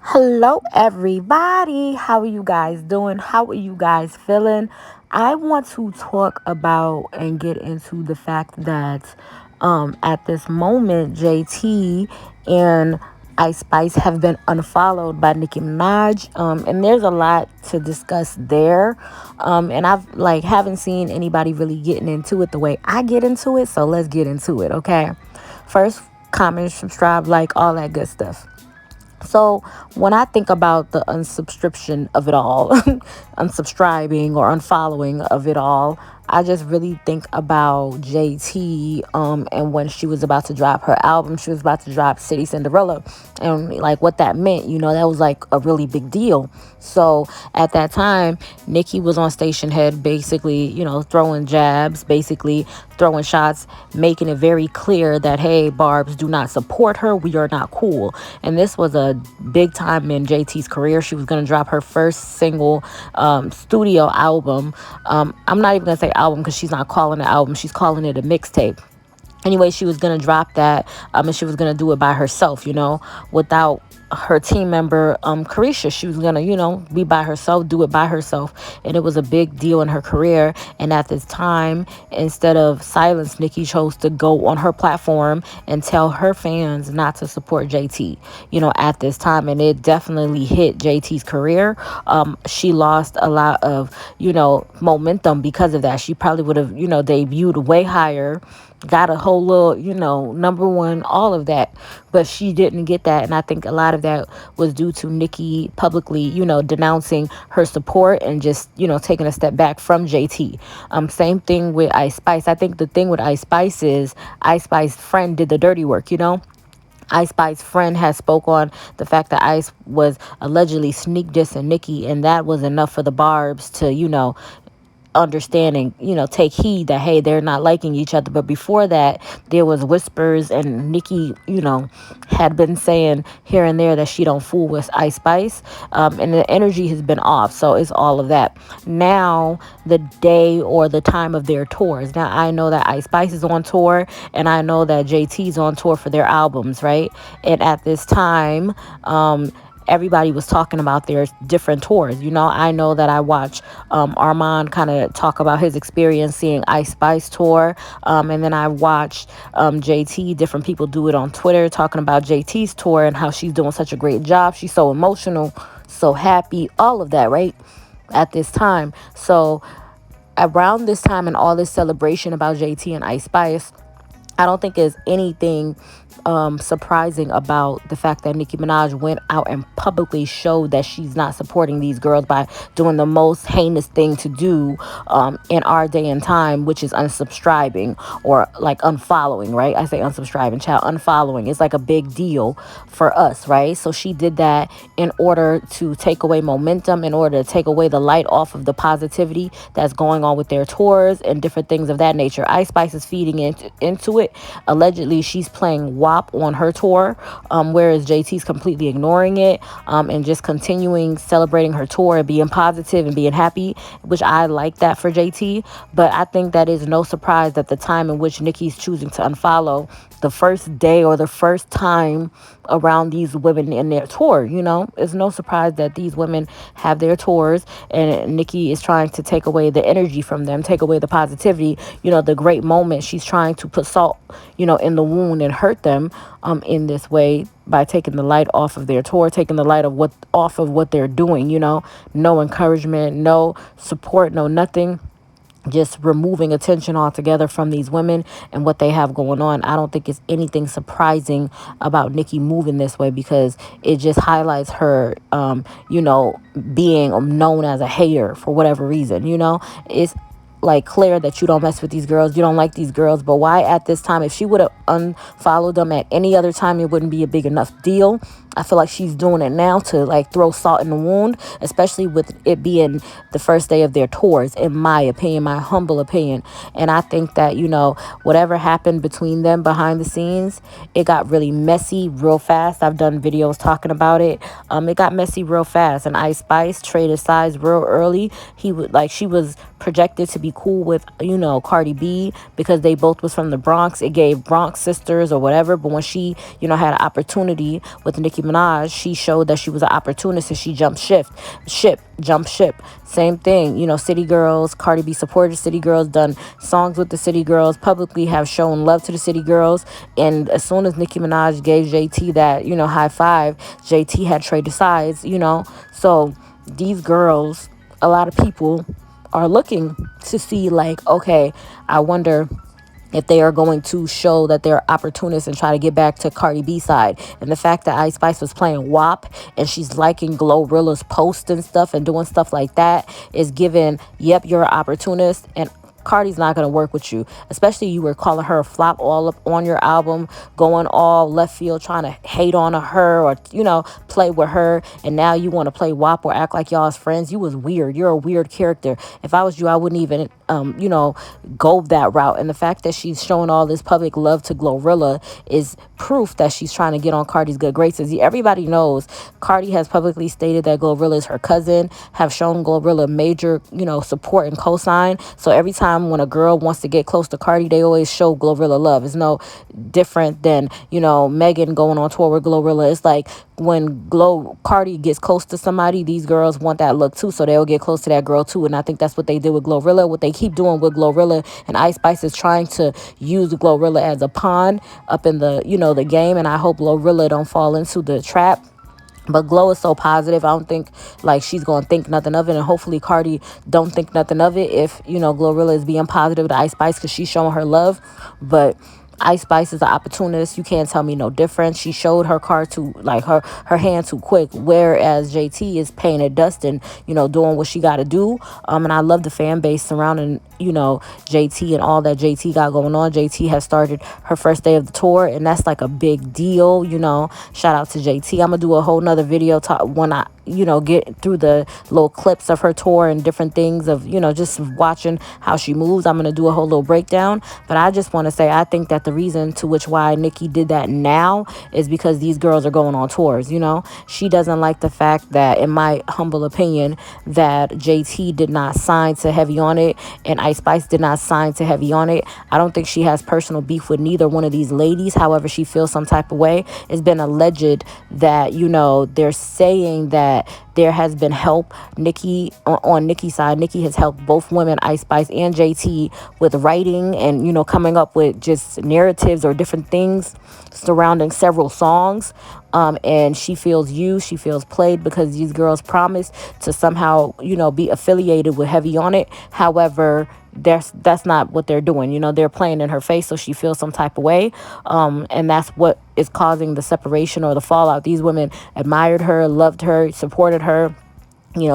Hello, everybody. How are you guys doing? How are you guys feeling? I want to talk about and get into the fact that at this moment, JT and Ice Spice have been unfollowed by Nicki Minaj, and there's a lot to discuss there. And I've like haven't seen anybody really getting into it the way I get into it, so let's get into it, okay? First, comment, subscribe, like all that good stuff. So when I think about the unsubscription of it all, unsubscribing or unfollowing of it all, I just really think about JT and when she was about to drop her album, she was about to drop City Cinderella, and like what that meant, that was like a really big deal. So at that time, Nikki was on station head, basically, throwing jabs, basically throwing shots, making it very clear that, hey, Barb's, do not support her. We are not cool. And this was a big time in JT's career. She was going to drop her first single studio album. I'm not even going to say album because she's not calling it album. She's calling it a mixtape. Anyway, she was going to drop that, and she was going to do it by herself, without her team member, Carisha. She was going to, be by herself, do it by herself. And it was a big deal in her career. And at this time, instead of silence, Nikki chose to go on her platform and tell her fans not to support JT, at this time. And it definitely hit JT's career. She lost a lot of, momentum because of that. She probably would have, debuted way higher, got a whole little, number one, all of that. But she didn't get that. And I think a lot of that was due to Nikki publicly, denouncing her support and just, taking a step back from JT. Same thing with Ice Spice. I think the thing with Ice Spice is Ice Spice's friend did the dirty work, Ice Spice's friend has spoke on the fact that Ice was allegedly sneak dissing Nikki, and that was enough for the Barbs to, understanding, take heed that, hey, they're not liking each other. But before that, there was whispers, and Nikki, had been saying here and there that she don't fool with Ice Spice, and the energy has been off. So it's all of that. Now, the day or the time of their tours. Now, I know that Ice Spice is on tour, and I know that JT's on tour for their albums, right? And at this time, everybody was talking about their different tours. I know that I watched Armand kind of talk about his experience seeing Ice Spice tour. And then I watched JT, different people do it on Twitter, talking about JT's tour and how she's doing such a great job. She's so emotional, so happy, all of that, right? At this time. So around this time and all this celebration about JT and Ice Spice, I don't think there's anything surprising about the fact that Nicki Minaj went out and publicly showed that she's not supporting these girls by doing the most heinous thing to do in our day and time, which is unsubscribing or like unfollowing, right? I say unsubscribing, child, unfollowing. It's like a big deal for us, right? So she did that in order to take away momentum, in order to take away the light off of the positivity that's going on with their tours and different things of that nature. Ice Spice is feeding into it. Allegedly, she's playing WAP on her tour, whereas JT's completely ignoring it, and just continuing celebrating her tour and being positive and being happy, which I like that for JT. But I think that is no surprise that the time in which Nicki's choosing to unfollow, the first day or the first time around these women in their tour, it's no surprise that these women have their tours and Nicki is trying to take away the energy from them, take away the positivity, the great moment. She's trying to put salt, in the wound and hurt them in this way by taking the light off of their tour, taking the light off of what they're doing, no encouragement, no support, no nothing, just removing attention altogether from these women and what they have going on. I don't think it's anything surprising about Nicki moving this way, because it just highlights her, being known as a hater for whatever reason. It's like clear that you don't mess with these girls, you don't like these girls. But why at this time? If she would have unfollowed them at any other time, it wouldn't be a big enough deal. I feel like she's doing it now to like throw salt in the wound, especially with it being the first day of their tours, in my opinion, my humble opinion. And I think that, whatever happened between them behind the scenes, it got really messy real fast. I've done videos talking about it. It got messy real fast, and Ice Spice traded sides real early. She was projected to be cool with, Cardi B, because they both was from the Bronx. It gave Bronx sisters or whatever. But when she, had an opportunity with Nicki Nicki Minaj, she showed that she was an opportunist and she jumped ship. Same thing, City Girls, Cardi B supported City Girls, done songs with the City Girls, publicly have shown love to the City Girls. And as soon as Nicki Minaj gave JT that, high five, JT had traded sides. So these girls, a lot of people are looking to see, like, okay, I wonder if they are going to show that they're opportunists and try to get back to Cardi B side. And the fact that Ice Spice was playing WAP and she's liking Glorilla's posts and stuff and doing stuff like that is giving, yep, you're an opportunist. And Cardi's not going to work with you, especially you were calling her a flop all up on your album, going all left field, trying to hate on her or, play with her. And now you want to play WAP or act like y'all as friends. You was weird. You're a weird character. If I was you, I wouldn't even, go that route. And the fact that she's showing all this public love to Glorilla is proof that she's trying to get on Cardi's good graces. Everybody knows Cardi has publicly stated that Glorilla is her cousin, have shown Glorilla major, support and cosign. So every time when a girl wants to get close to Cardi, they always show Glorilla love. It's no different than, Megan going on tour with Glorilla. It's like when Cardi gets close to somebody, these girls want that look too, so they'll get close to that girl too. And I think that's what they did with Glorilla. What they keep doing with Glorilla and Ice Spice is trying to use Glorilla as a pawn up in the, the game. And I hope Glorilla don't fall into the trap. But Glow is so positive. I don't think like she's going to think nothing of it. And hopefully Cardi don't think nothing of it if, Glorilla is being positive to Ice Spice because she's showing her love. But Ice Spice is an opportunist. You can't tell me no different. She showed her card to, like, her hand too quick, whereas JT is paying it dust and, doing what she got to do. And I love the fan base surrounding, JT and all that JT got going on. JT has started her first day of the tour, and that's like a big deal, Shout out to JT. I'm going to do a whole nother video when I, get through the little clips of her tour and different things of, just watching how she moves. I'm going to do a whole little breakdown. But I just want to say, I think that the reason to which why Nicki did that now is because these girls are going on tours, She doesn't like the fact that, in my humble opinion, that JT did not sign to Heavy on It and Ice Spice did not sign to Heavy on It. I don't think she has personal beef with neither one of these ladies. However, she feels some type of way. It's been alleged that, they're saying that there has been help. Nicki, on Nicki's side, Nicki has helped both women, Ice Spice and JT, with writing and, coming up with just narratives or different things surrounding several songs. And she feels used, she feels played because these girls promised to somehow, be affiliated with Heavy on It. However, that's not what they're doing. They're playing in her face, so she feels some type of way. And that's what is causing the separation or the fallout. These women admired her, loved her, supported her,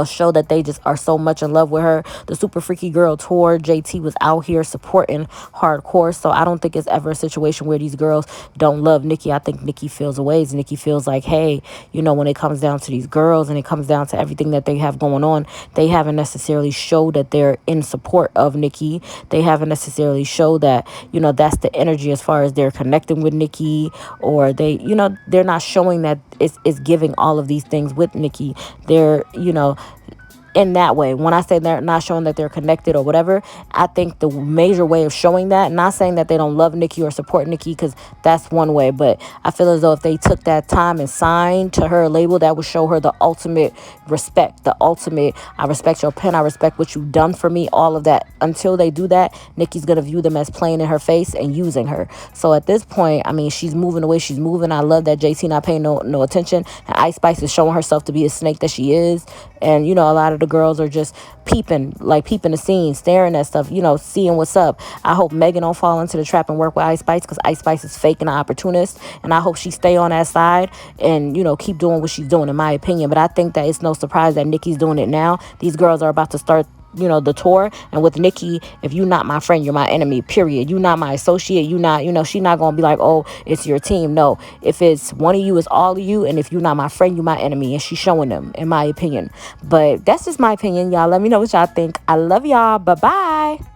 show that they just are so much in love with her. The Super Freaky Girl tour, JT was out here supporting hardcore. So I don't think it's ever a situation where these girls don't love Nicki. I think Nicki feels ways. Nicki feels like, hey, when it comes down to these girls and it comes down to everything that they have going on, they haven't necessarily showed that they're in support of Nicki. They haven't necessarily showed that, that's the energy as far as they're connecting with Nicki, or they, they're not showing that it's giving all of these things with Nicki. They're, in that way. When I say they're not showing that they're connected or whatever, I think the major way of showing that, not saying that they don't love Nicki or support Nicki, because that's one way, but I feel as though if they took that time and signed to her label, that would show her the ultimate respect, the ultimate, I respect your pen, I respect what you've done for me, all of that. Until they do that, Nicki's going to view them as playing in her face and using her. So at this point, I mean, she's moving the way she's moving. I love that JT not paying no attention, and Ice Spice is showing herself to be a snake that she is. And, a lot of the girls are just peeping the scene, staring at stuff, seeing what's up. I hope Megan don't fall into the trap and work with Ice Spice, because Ice Spice is fake and an opportunist. And I hope she stay on that side and, keep doing what she's doing, in my opinion. But I think that it's no surprise that Nicki's doing it now. These girls are about to start the tour, and with Nicki, if you're not my friend, you're my enemy, period. You're not my associate. You not, she's not gonna be like, oh, it's your team. No, if it's one of you, it's all of you, and if you're not my friend, you're my enemy. And she's showing them, in my opinion. But that's just my opinion, y'all. Let me know what y'all think. I love y'all. Bye bye.